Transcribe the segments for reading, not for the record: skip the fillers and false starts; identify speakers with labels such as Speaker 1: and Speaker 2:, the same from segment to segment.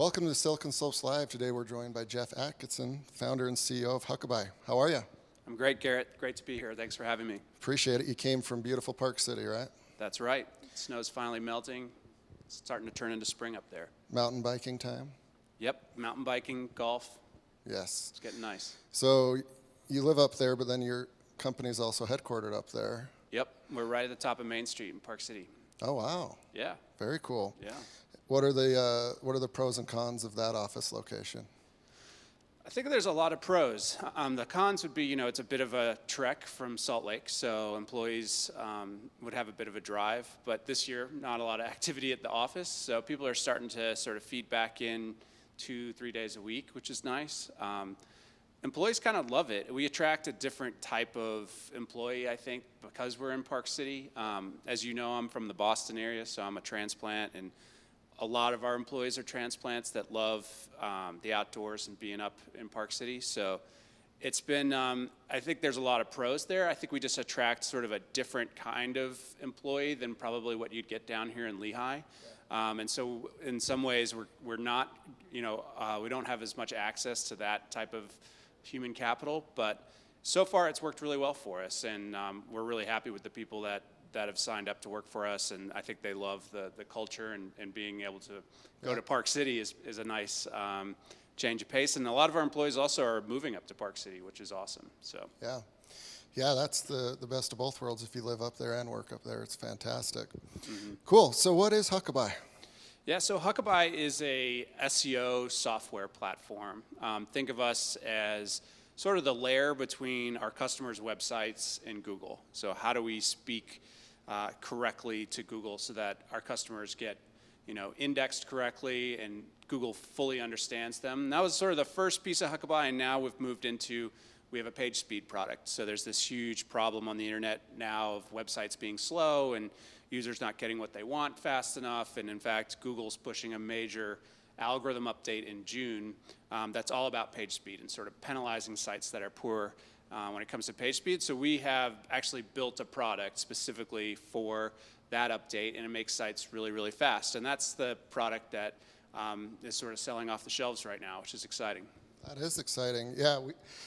Speaker 1: Welcome to Silicon Slopes Live. Today we're joined by Jeff Atkinson, founder and CEO of Huckabuy. How are you?
Speaker 2: I'm great, Garrett. Great to be here. Thanks for having me.
Speaker 1: Appreciate it. You came from beautiful Park City, right?
Speaker 2: That's right. Snow's finally melting. It's starting to turn into spring up there.
Speaker 1: Mountain biking time?
Speaker 2: Yep, mountain biking, golf.
Speaker 1: Yes.
Speaker 2: It's getting nice.
Speaker 1: So you live up there, but then your company's also headquartered up there.
Speaker 2: Yep, we're right at the top of Main Street in Park City.
Speaker 1: Oh, wow.
Speaker 2: Yeah.
Speaker 1: Very cool.
Speaker 2: Yeah.
Speaker 1: What are the pros and cons of that office location?
Speaker 2: I think there's a lot of pros. The cons would be, it's a bit of a trek from Salt Lake, so employees would have a bit of a drive. But this year, not a lot of activity at the office, so people are starting to sort of feed back in 2-3 days a week, which is nice. Employees kind of love it. We attract a different type of employee, I think, because we're in Park City. As you know, I'm from the Boston area, so I'm a transplant, and a lot of our employees are transplants that love the outdoors and being up in Park City. So it's been, I think there's a lot of pros there. I think we just attract sort of a different kind of employee than probably what you'd get down here in Lehigh. And so in some ways we're not, we don't have as much access to that type of human capital, but so far it's worked really well for us, and we're really happy with the people that have signed up to work for us, and I think they love the culture, and being able to go to Park City is a nice change of pace. And a lot of our employees also are moving up to Park City, which is awesome. So
Speaker 1: yeah, that's the best of both worlds. If you live up there and work up there, it's fantastic. Mm-hmm. Cool. So what is Huckabuy?
Speaker 2: Yeah, so Huckabuy is a SEO software platform. Think of us as sort of the layer between our customers' websites and Google. So how do we speak correctly to Google so that our customers get, indexed correctly and Google fully understands them? And that was sort of the first piece of Huckabuy, and now we've moved into, we have a page speed product. So there's this huge problem on the internet now of websites being slow and users not getting what they want fast enough. And in fact, Google's pushing a major algorithm update in June that's all about page speed and sort of penalizing sites that are poor when it comes to page speed. So we have actually built a product specifically for that update, and it makes sites really, really fast. And that's the product that is sort of selling off the shelves right now, which is exciting.
Speaker 1: That is exciting. Yeah,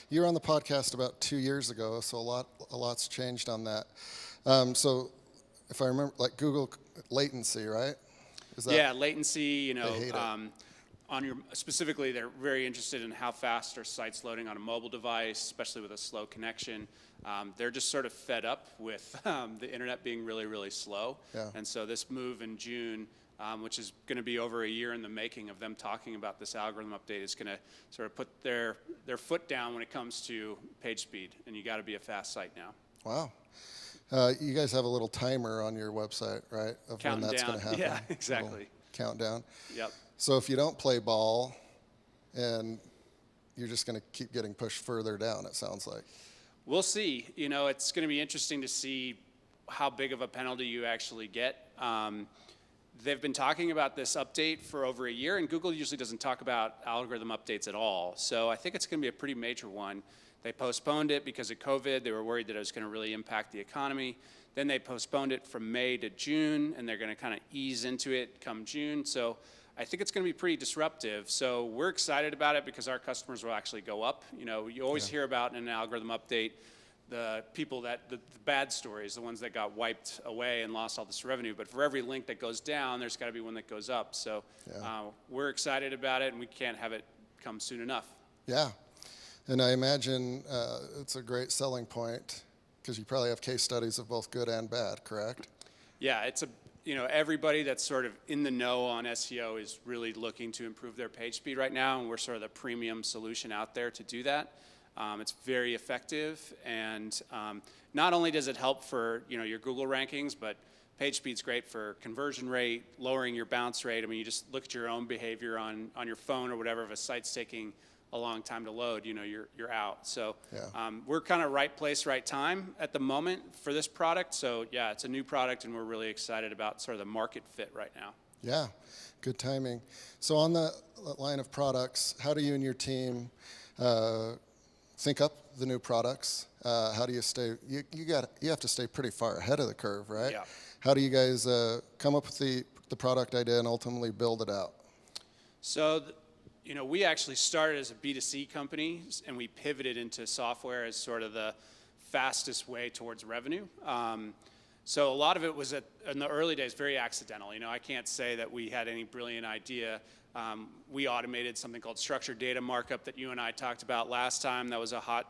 Speaker 1: you were on the podcast about 2 years ago, so a lot's changed on that. So if I remember, like Google latency, right?
Speaker 2: Yeah, latency,
Speaker 1: they hate it.
Speaker 2: Specifically, they're very interested in how fast are sites loading on a mobile device, especially with a slow connection. They're just sort of fed up with the internet being really, really slow.
Speaker 1: Yeah.
Speaker 2: And so this move in June, which is going to be over a year in the making of them talking about this algorithm update, is going to sort of put their foot down when it comes to page speed. And you got to be a fast site now.
Speaker 1: Wow. You guys have a little timer on your website, right? Of
Speaker 2: Counting
Speaker 1: when that's
Speaker 2: down.
Speaker 1: going to happen.
Speaker 2: Yeah, exactly.
Speaker 1: Countdown.
Speaker 2: Yep.
Speaker 1: So if you don't play ball, and you're just going to keep getting pushed further down, it sounds like.
Speaker 2: We'll see. It's going to be interesting to see how big of a penalty you actually get. They've been talking about this update for over a year, and Google usually doesn't talk about algorithm updates at all. So I think it's going to be a pretty major one. They postponed it because of COVID. They were worried that it was going to really impact the economy. Then they postponed it from May to June, and they're going to kind of ease into it come June. So I think it's going to be pretty disruptive. So we're excited about it because our customers will actually go up. You always hear about in an algorithm update the people the bad stories, the ones that got wiped away and lost all this revenue. But for every link that goes down, there's got to be one that goes up. So we're excited about it, and we can't have it come soon enough.
Speaker 1: Yeah. And I imagine it's a great selling point because you probably have case studies of both good and bad, correct?
Speaker 2: Yeah, it's everybody that's sort of in the know on SEO is really looking to improve their page speed right now, and we're sort of the premium solution out there to do that. It's very effective, and not only does it help for your Google rankings, but page speed's great for conversion rate, lowering your bounce rate. I mean, you just look at your own behavior on your phone or whatever. If a site's taking a long time to load, you're out. So we're kind of right place, right time at the moment for this product. So yeah, it's a new product, and we're really excited about sort of the market fit right now.
Speaker 1: Yeah, good timing. So on the line of products, how do you and your team think up the new products? How do you stay? You have to stay pretty far ahead of the curve, right?
Speaker 2: Yeah.
Speaker 1: How do you guys come up with the product idea and ultimately build it out?
Speaker 2: So, we actually started as a B2C company, and we pivoted into software as sort of the fastest way towards revenue. So a lot of it was in the early days very accidental. I can't say that we had any brilliant idea. We automated something called structured data markup that you and I talked about last time. That was a hot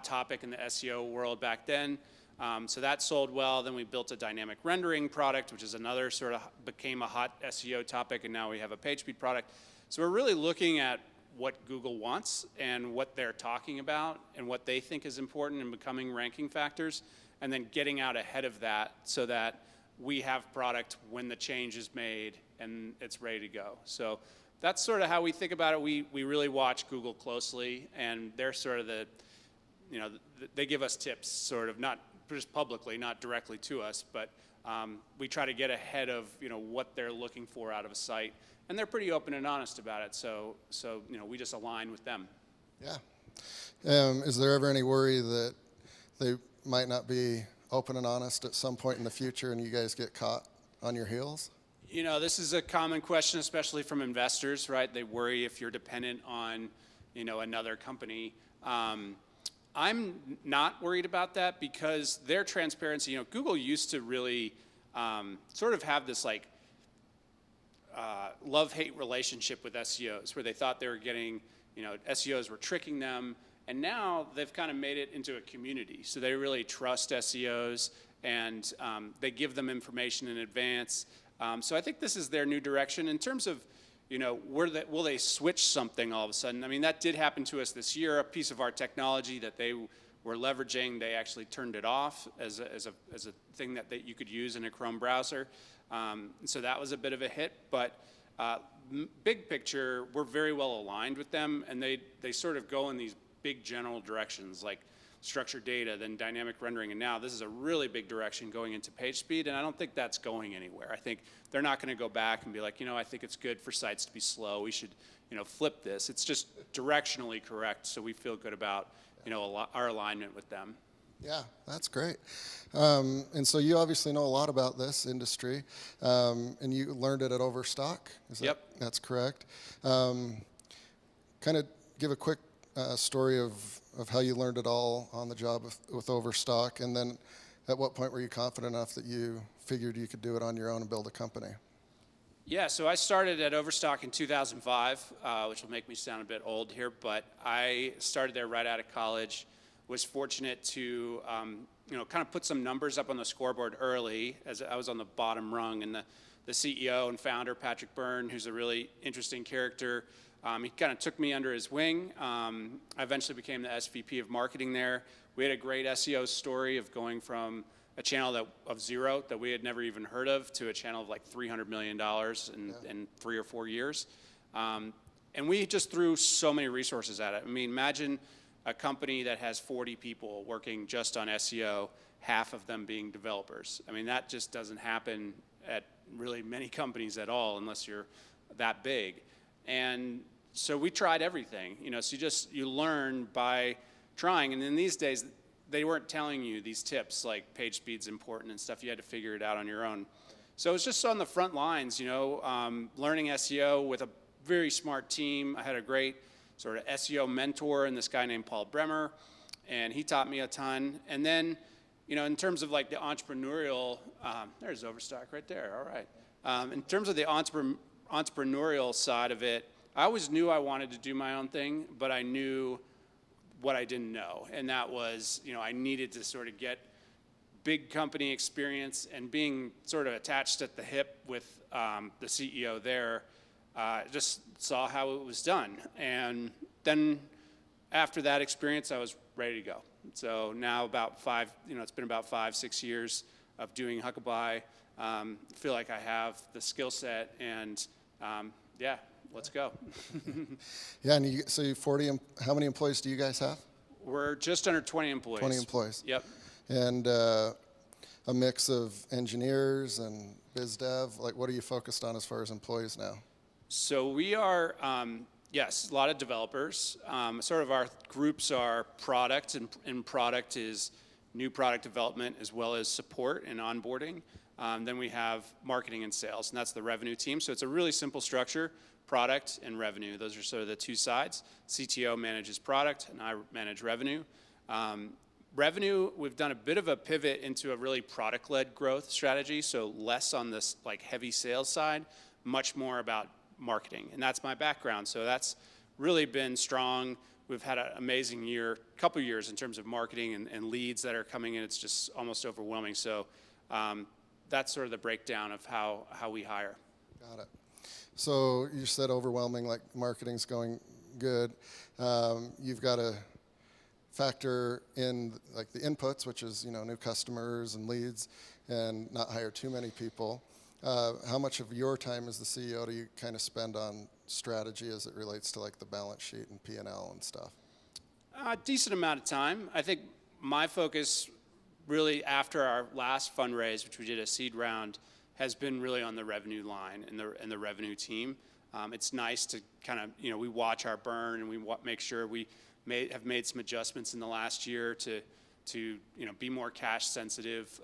Speaker 2: topic in the SEO world back then. So that sold well. Then we built a dynamic rendering product, which is another sort of became a hot SEO topic, and now we have a page speed product. So we're really looking at what Google wants and what they're talking about and what they think is important and becoming ranking factors, and then getting out ahead of that so that we have product when the change is made and it's ready to go. So that's sort of how we think about it. We really watch Google closely, and they're sort of they give us tips, sort of, not just publicly, not directly to us, but we try to get ahead of what they're looking for out of a site, and they're pretty open and honest about it. So we just align with them.
Speaker 1: Yeah. Is there ever any worry that they might not be open and honest at some point in the future, and you guys get caught on your heels?
Speaker 2: This is a common question, especially from investors, right? They worry if you're dependent on another company. I'm not worried about that because their transparency, Google used to really sort of have this love-hate relationship with SEOs, where they thought they were getting, SEOs were tricking them, and now they've kind of made it into a community. So they really trust SEOs, and they give them information in advance. So I think this is their new direction in terms of, will they switch something all of a sudden? I mean, that did happen to us this year. A piece of our technology that they were leveraging, they actually turned it off as a thing that you could use in a Chrome browser. So that was a bit of a hit, but big picture, we're very well aligned with them, and they sort of go in these big general directions, like structured data, then dynamic rendering, and now this is a really big direction going into page speed, and I don't think that's going anywhere. I think they're not going to go back and be like, I think it's good for sites to be slow. We should, flip this. It's just directionally correct, so we feel good about, our alignment with them.
Speaker 1: Yeah, that's great. And so you obviously know a lot about this industry, and you learned it at Overstock.
Speaker 2: Yep.
Speaker 1: That's correct. Kind of give a quick story of how you learned it all on the job with Overstock, and then at what point were you confident enough that you figured you could do it on your own and build a company?
Speaker 2: Yeah, so I started at Overstock in 2005, which will make me sound a bit old here, but I started there right out of college. Was fortunate to kind of put some numbers up on the scoreboard early, as I was on the bottom rung, and the CEO and founder, Patrick Byrne, who's a really interesting character, he kind of took me under his wing. I eventually became the SVP of marketing there. We had a great SEO story of going from a channel of zero that we had never even heard of to a channel of like $300 million in 3 or 4 years. And we just threw so many resources at it. I mean, imagine a company that has 40 people working just on SEO, half of them being developers. I mean, that just doesn't happen at really many companies at all unless you're that big. And so we tried everything, so you learn by trying. And in these days, they weren't telling you these tips like page speed's important and stuff. You had to figure it out on your own. So it was just on the front lines, learning SEO with a very smart team. I had a great sort of SEO mentor and this guy named Paul Bremer, and he taught me a ton. And then, in terms of like the entrepreneurial, there's Overstock right there, all right. In terms of the entrepreneurial side of it, I always knew I wanted to do my own thing, but I knew what I didn't know, and that was, I needed to sort of get big company experience, and being sort of attached at the hip with the CEO there, just saw how it was done. And then after that experience, I was ready to go. So now it's been about 5-6 years of doing Huckabuy. Feel like I have the skill set, and yeah, let's go.
Speaker 1: Yeah, and so you 40, how many employees do you guys have?
Speaker 2: We're just under 20 employees.
Speaker 1: 20 employees.
Speaker 2: Yep.
Speaker 1: And a mix of engineers and biz dev. Like, what are you focused on as far as employees now?
Speaker 2: So we are, yes, a lot of developers. Sort of our groups are product, and product is new product development as well as support and onboarding. Then we have marketing and sales, and that's the revenue team. So it's a really simple structure, product and revenue. Those are sort of the two sides. CTO manages product, and I manage revenue. Revenue, we've done a bit of a pivot into a really product-led growth strategy, so less on this like heavy sales side, much more about marketing, and that's my background. So that's really been strong. We've had an amazing couple years in terms of marketing and leads that are coming in. It's just almost overwhelming. So that's sort of the breakdown of how we hire.
Speaker 1: Got it. So you said overwhelming, like marketing's going good. You've got to factor in like the inputs, which is new customers and leads, and not hire too many people. How much of your time as the CEO do you kind of spend on strategy as it relates to like the balance sheet and P&L and stuff?
Speaker 2: A decent amount of time. I think my focus really after our last fundraise, which we did a seed round, has been really on the revenue line and the revenue team. It's nice to kind of, we watch our burn and we make sure we have made some adjustments in the last year to be more cash sensitive.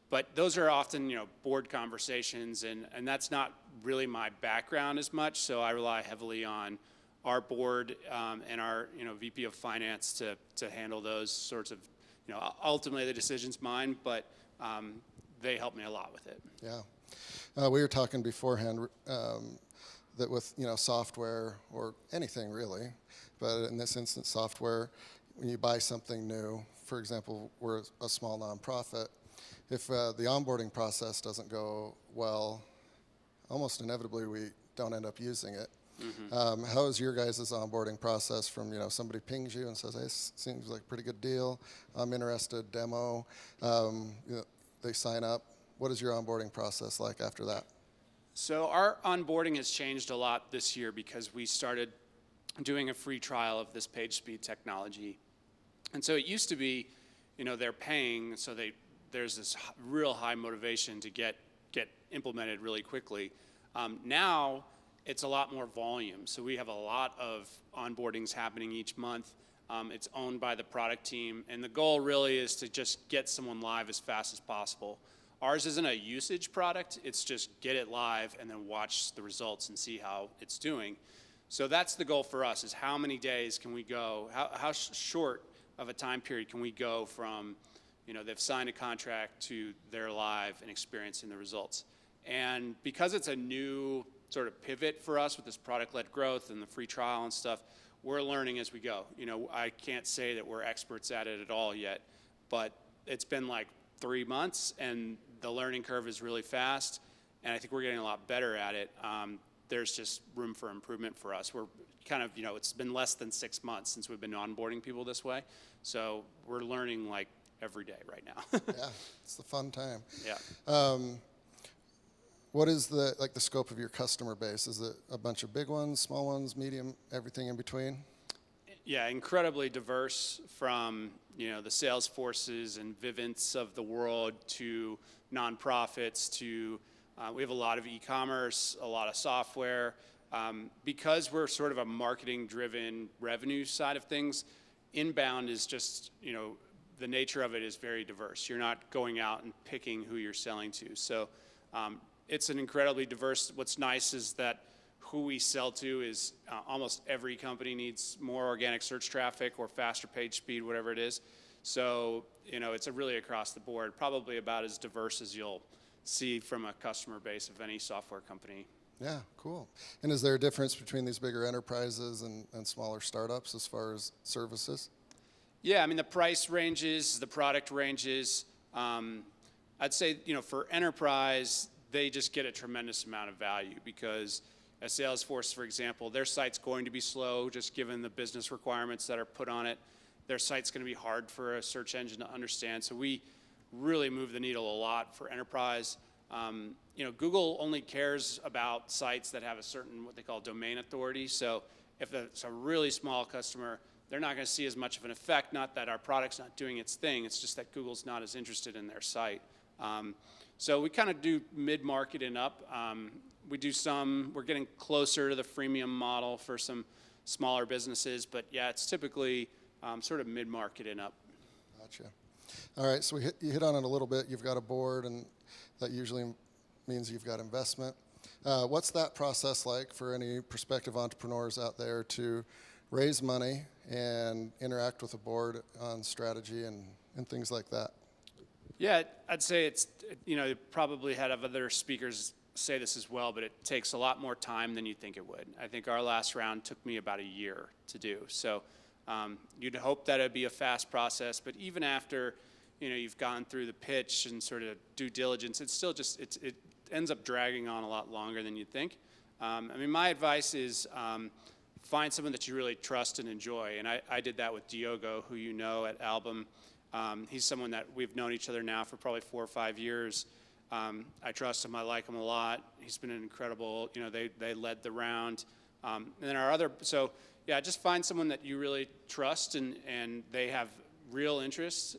Speaker 2: But those are often, board conversations, and that's not really my background as much. So I rely heavily on our board and our, VP of Finance to handle those sorts of, ultimately the decision's mine, but they help me a lot with it.
Speaker 1: Yeah, we were talking beforehand that with software or anything really, but in this instance, software, when you buy something new, for example, we're a small nonprofit. If the onboarding process doesn't go well, almost inevitably we don't end up using it. Mm-hmm. How is your guys' onboarding process from, somebody pings you and says, hey, this seems like a pretty good deal, I'm interested, demo, they sign up. What is your onboarding process like after that?
Speaker 2: So our onboarding has changed a lot this year because we started doing a free trial of this page speed technology. And so it used to be, they're paying, so there's this real high motivation to get implemented really quickly. Now it's a lot more volume. So we have a lot of onboardings happening each month. It's owned by the product team. And the goal really is to just get someone live as fast as possible. Ours isn't a usage product. It's just get it live and then watch the results and see how it's doing. So that's the goal for us, is how many days can we go, how short of a time period can we go from, they've signed a contract to they're live and experiencing the results. And because it's a new sort of pivot for us with this product-led growth and the free trial and stuff, we're learning as we go. I can't say that we're experts at it at all yet, but it's been like 3 months and the learning curve is really fast, and I think we're getting a lot better at it. There's just room for improvement for us. We're kind of, it's been less than 6 months since we've been onboarding people this way, so we're learning like every day right now.
Speaker 1: Yeah, it's the fun time.
Speaker 2: Yeah.
Speaker 1: What is the scope of your customer base? Is it a bunch of big ones, small ones, medium, everything in between?
Speaker 2: Yeah, incredibly diverse, from the Salesforces and Vivint's of the world to nonprofits to we have a lot of e-commerce, a lot of software. Because we're sort of a marketing-driven revenue side of things, inbound is just the nature of it is very diverse. You're not going out and picking who you're selling to. So it's an incredibly diverse. What's nice is that who we sell to is almost every company needs more organic search traffic or faster page speed, whatever it is. So it's a really across the board, probably about as diverse as you'll see from a customer base of any software company.
Speaker 1: Yeah, cool. And is there a difference between these bigger enterprises and smaller startups as far as services?
Speaker 2: Yeah, I mean, the price ranges, the product ranges. I'd say, for enterprise, they just get a tremendous amount of value because at Salesforce, for example, their site's going to be slow just given the business requirements that are put on it. Their site's going to be hard for a search engine to understand. So we really move the needle a lot for enterprise. Google only cares about sites that have a certain, what they call domain authority. So if it's a really small customer, they're not going to see as much of an effect. Not that our product's not doing its thing, it's just that Google's not as interested in their site. So we kind of do mid-market and up. We're getting closer to the freemium model for some smaller businesses, but yeah, it's typically sort of mid-market and up.
Speaker 1: Gotcha. All right, so you hit on it a little bit. You've got a board, and that usually means you've got investment. What's that process like for any prospective entrepreneurs out there to raise money and interact with a board on strategy and things like that?
Speaker 2: Yeah, I'd say it's, you probably had other speakers say this as well, but it takes a lot more time than you think it would. I think our last round took me about a year to do. So you'd hope that it'd be a fast process, but even after, you've gone through the pitch and sort of due diligence, it's still just, it ends up dragging on a lot longer than you'd think. My advice is find someone that you really trust and enjoy. And I did that with Diogo, who you know at Album. He's someone that we've known each other now for probably 4 or 5 years. I trust him. I like him a lot. He's been an incredible, they led the round. And then just find someone that you really trust and they have real interests.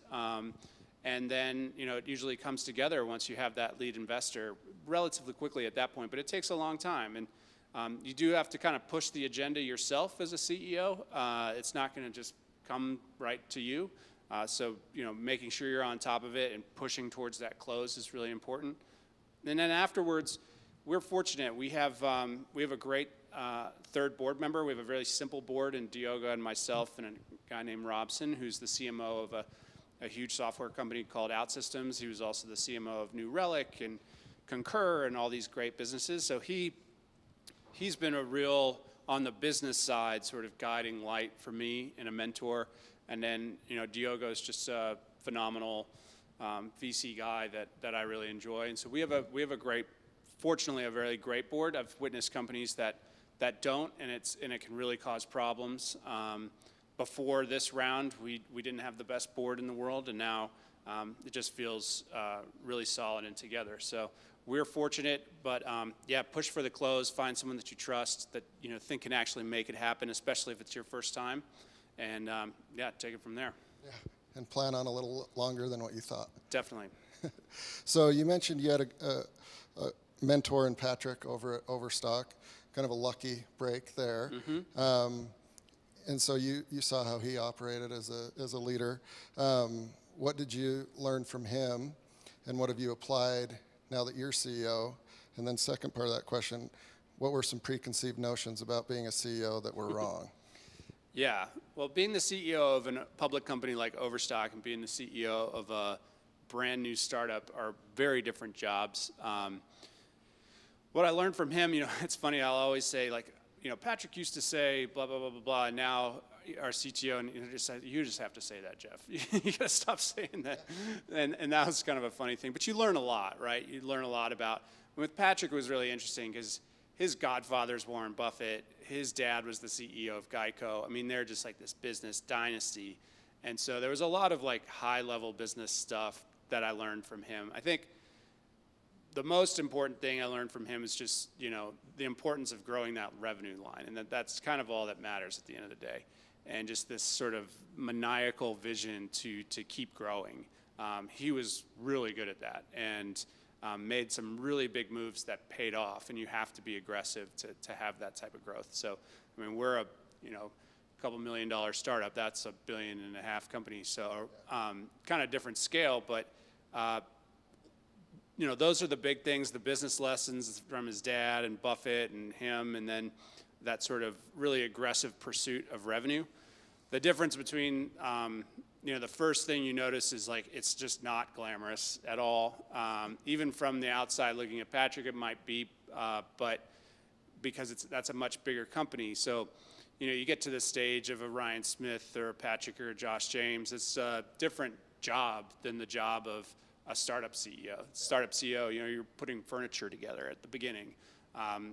Speaker 2: And then, it usually comes together once you have that lead investor relatively quickly at that point, but it takes a long time. And you do have to kind of push the agenda yourself as a CEO. It's not going to just come right to you. So, making sure you're on top of it and pushing towards that close is really important. And then afterwards, we're fortunate. We have a great third board member. We have a very simple board in Diogo and myself and a guy named Robson, who's the CMO of a huge software company called OutSystems. He was also the CMO of New Relic and Concur and all these great businesses. So he's been a real, on the business side, sort of guiding light for me and a mentor. And then, Diogo's just a phenomenal VC guy that I really enjoy. And so we have a great, fortunately, a very great board. I've witnessed companies that don't, and it can really cause problems. Before this round, we didn't have the best board in the world, and now it just feels really solid and together. So we're fortunate, but push for the close. Find someone that you trust, that think can actually make it happen, especially if it's your first time. And take it from there.
Speaker 1: Yeah, and plan on a little longer than what you thought.
Speaker 2: Definitely.
Speaker 1: So you mentioned you had a mentor in Patrick over at Overstock, kind of a lucky break there. Mm-hmm. And so you saw how he operated as a leader. What did you learn from him, and what have you applied now that you're CEO? And then second part of that question, what were some preconceived notions about being a CEO that were wrong?
Speaker 2: Yeah, well, being the CEO of a public company like Overstock and being the CEO of a brand new startup are very different jobs. What I learned from him, it's funny, I'll always say, Patrick used to say blah, blah, blah, blah, blah, and now our CTO, and you just have to say that, Jeff. You gotta stop saying that. And that was kind of a funny thing, but you learn a lot, right? You learn a lot about, with Patrick it was really interesting because his godfather's Warren Buffett. His dad was the CEO of Geico. They're just like this business dynasty. And so there was a lot of high-level business stuff that I learned from him. I think the most important thing I learned from him is just, the importance of growing that revenue line. And that's kind of all that matters at the end of the day. And just this sort of maniacal vision to keep growing. He was really good at that. And made some really big moves that paid off, and you have to be aggressive to have that type of growth. So, we're a couple $1 million startup. That's $1.5 billion company. So, kind of different scale, but those are the big things, the business lessons from his dad and Buffett and him, and then that sort of really aggressive pursuit of revenue. The difference between the first thing you notice is it's just not glamorous at all. Even from the outside looking at Patrick, it might be, but because that's a much bigger company. So, you get to the stage of a Ryan Smith or a Patrick or a Josh James, it's a different job than the job of a startup CEO. Startup CEO, you're putting furniture together at the beginning.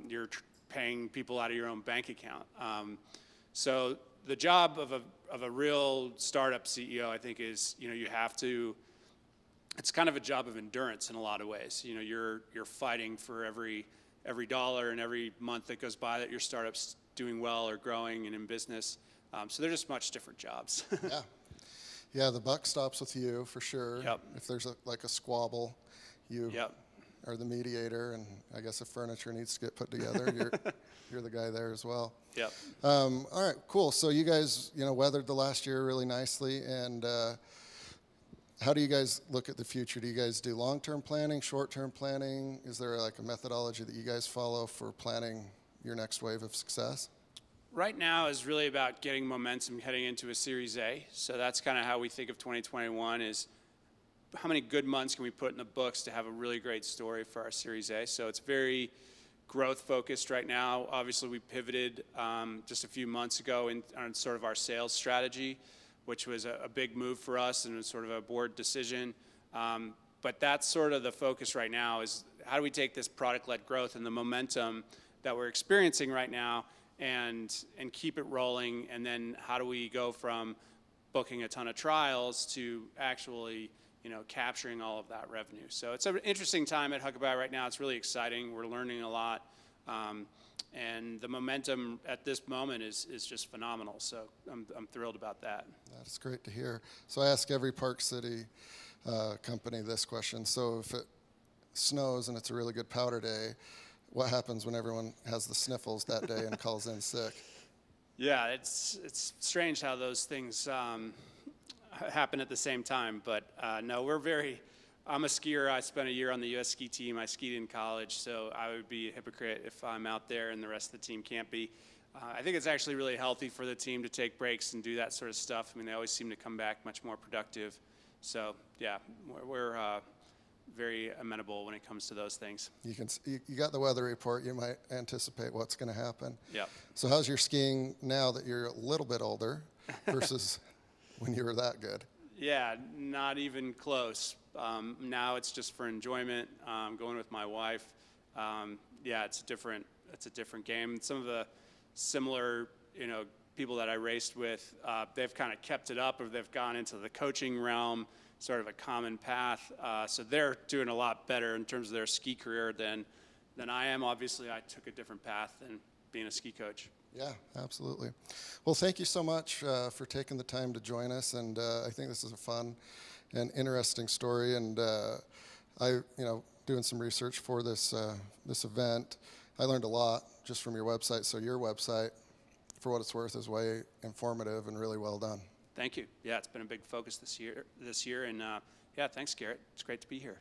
Speaker 2: You're paying people out of your own bank account. So the job of a real startup CEO, I think, is you have to. It's kind of a job of endurance in a lot of ways. You're fighting for every dollar and every month that goes by that your startup's doing well or growing and in business. So they're just much different jobs.
Speaker 1: Yeah, the buck stops with you for sure.
Speaker 2: Yep.
Speaker 1: If there's a squabble, you
Speaker 2: Yep.
Speaker 1: are the mediator, and I guess if furniture needs to get put together, you're the guy there as well.
Speaker 2: Yep.
Speaker 1: All right, cool. So you guys, weathered the last year really nicely, and how do you guys look at the future? Do you guys do long-term planning, short-term planning? Is there like a methodology that you guys follow for planning your next wave of success?
Speaker 2: Right now is really about getting momentum heading into a Series A. So that's kind of how we think of 2021 is how many good months can we put in the books to have a really great story for our Series A. So it's very growth focused right now. Obviously, we pivoted just a few months ago on sort of our sales strategy, which was a big move for us and it was sort of a board decision. But that's sort of the focus right now is how do we take this product-led growth and the momentum that we're experiencing right now and keep it rolling, and then how do we go from booking a ton of trials to actually capturing all of that revenue. So it's an interesting time at Huckabuy right now. It's really exciting. We're learning a lot. And the momentum at this moment is just phenomenal. So I'm thrilled about that.
Speaker 1: That's great to hear. So I ask every Park City company this question. So if it snows and it's a really good powder day, what happens when everyone has the sniffles that day and calls in sick?
Speaker 2: Yeah, it's strange how those things happen at the same time. But no, I'm a skier. I spent a year on the U.S. ski team. I skied in college, so I would be a hypocrite if I'm out there and the rest of the team can't be. I think it's actually really healthy for the team to take breaks and do that sort of stuff. I mean, they always seem to come back much more productive. So, yeah, we're very amenable when it comes to those things.
Speaker 1: You got the weather report. You might anticipate what's going to happen.
Speaker 2: Yeah.
Speaker 1: So how's your skiing now that you're a little bit older versus when you were that good?
Speaker 2: Yeah, not even close. Now it's just for enjoyment. Going with my wife. Yeah, it's a different game. Some of the similar, people that I raced with, they've kind of kept it up, or they've gone into the coaching realm, sort of a common path. So they're doing a lot better in terms of their ski career than I am. Obviously, I took a different path than being a ski coach.
Speaker 1: Yeah, absolutely. Well, thank you so much for taking the time to join us, and I think this is a fun and interesting story. And doing some research for this event, I learned a lot just from your website. So your website, for what it's worth, is way informative and really well done.
Speaker 2: Thank you. Yeah, it's been a big focus this year, and yeah, thanks, Garrett. It's great to be here.